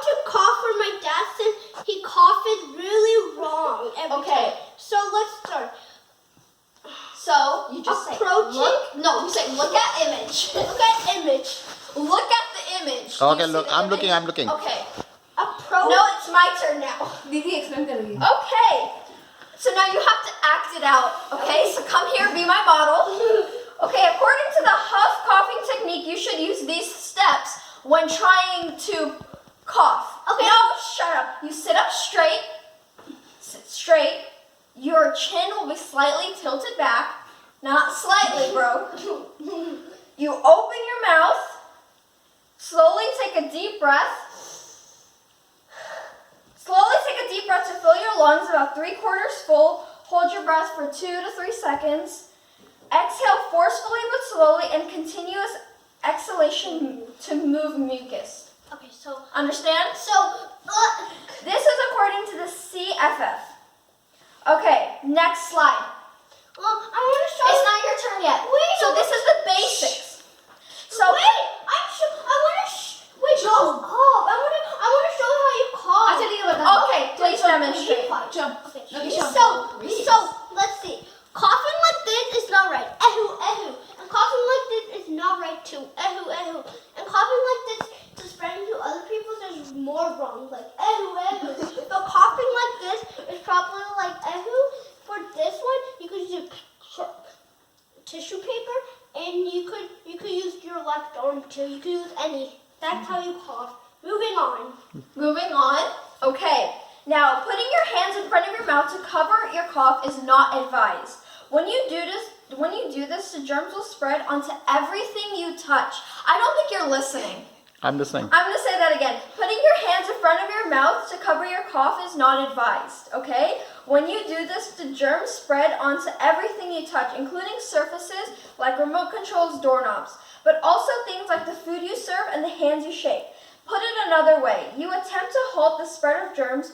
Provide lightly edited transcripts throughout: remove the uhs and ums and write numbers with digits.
to cough for my dad since he coughed really wrong every time. So let's start. So you just Approaching. say, you say, look at image. Look at image. Look at the image. Okay, You see look. the I'm image? looking. Okay. Approach. No, it's my turn now. दीदी explain करोगी. Okay. So now you have to act it out. Okay, so come here, be my model. Okay, according to the Huff coughing technique, you should use these steps when trying to cough. Okay. No, shut up. You sit up straight. Sit straight. Your chin will be slightly tilted back. Not slightly, bro. You open your mouth. Slowly take a deep breath. Slowly take a deep breath to fill your lungs about 3/4 full. Hold your breath for 2 to 3 seconds. Exhale forcefully but slowly and continuous exhalation to move mucus. Okay, so Understand? so This is according to the CFF. Okay, next slide. I want to show. It's not your turn yet. Wait, So no. this is the basics. So wait, I want to. Wait, don't cough. I want to show how you cough. अच्छा दीदी बता. Okay, please demonstrate. Jump. Okay. Okay, jump. So let's see. Coughing like this is not right. Ehu, ehu. And coughing like this is not right too. Ehu, ehu. And coughing like this to spreading to other people is more wrong. Like ehu, ehu. But coughing like this is probably like ehu. For this one, you could use tissue paper, and you could use your left arm too. You could use any. That's how you cough. Moving on. moving on. Okay. Now, putting your hands in front of your mouth to cover your cough is not advised. When you do this, the germs will spread onto everything you touch. I don't think you're listening. I'm listening. I'm going to say that again. Putting your hands in front of your mouth to cover your cough is not advised, okay? When you do this, the germs spread onto everything you touch, including surfaces like remote controls, doorknobs, but also things like the food you serve and the hands you shake. Put it another way, you attempt to halt the spread of germs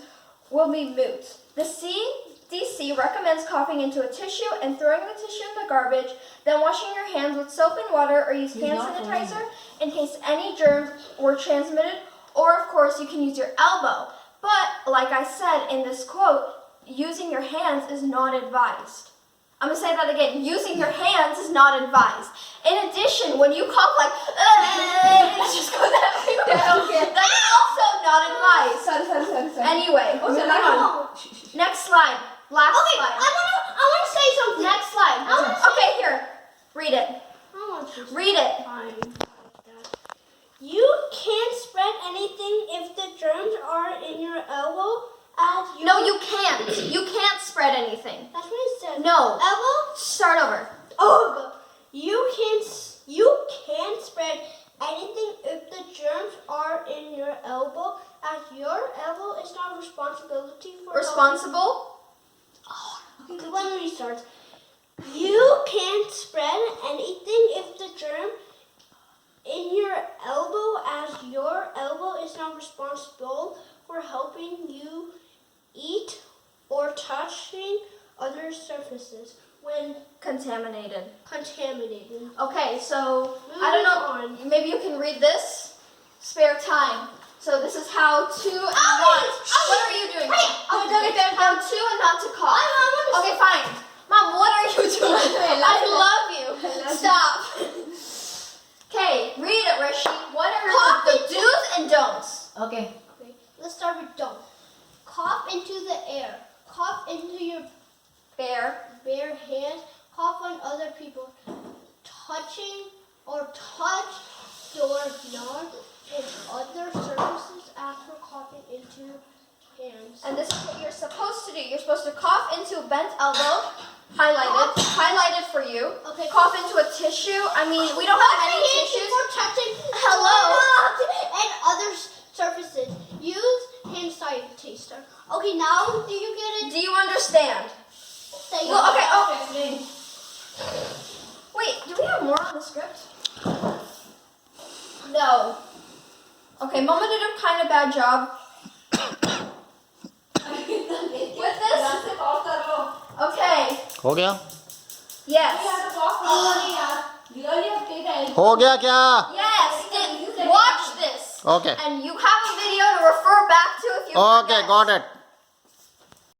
will be moot. The CDC recommends coughing into a tissue and throwing the tissue in the garbage, then washing your hands with soap and water or use hand sanitizer in case any germs were transmitted, or of course you can use your elbow. But like I said in this quote, using your hands is not advised. I'm gonna say that again, using your hands is not advised. In addition, when you cough like, it just goes everywhere. That's also not advised. Sorry. Anyway, Okay, moving on. Next slide. Last Okay, slide. I want to say something. Next slide. Okay, here. Read it. I want to Read it. fine. You can't spread anything if the germs are in your elbow. No, you can't. You can't spread anything. That's what it says. No. Elbow. Start over. Oh. You can't spread anything if the germs are in your elbow, as your elbow is not responsibility for. Responsible. Okay, let me restart. You can't spread anything if the germ in your elbow, as your elbow is not responsible for helping you eat or touching other surfaces when Contaminated. contaminated. Okay, so I don't know. Maybe you can read this. Spare time. So this is how to and not. What are you doing? How to and not to cough. Okay, fine. Mom, what are you doing? I love you. Stop. Okay, read it, Rishi. What are the do's and don'ts? Okay. Okay, let's start with don't. Cough into the air. Cough into your bare hands. Cough on other people. Touching or touch doorknobs and other surfaces after coughing into hands. And this is what you're supposed to do. You're supposed to cough into a bent elbow. Highlighted for you. Okay. Cough into a tissue. I mean, we don't have any tissues. Before touching Hello? doorknobs and other surfaces. Use hand sanitizer. Okay, now do you get it? Do you understand? Say Well, okay, yes. okay. Wait, do we have more on the script? No. Okay, Mama did a kind of bad job with this. Okay. हो गया? Yes. हो गया क्या? Yes. Watch this. Okay. And you have a video to refer back to if you Okay, forget. got it.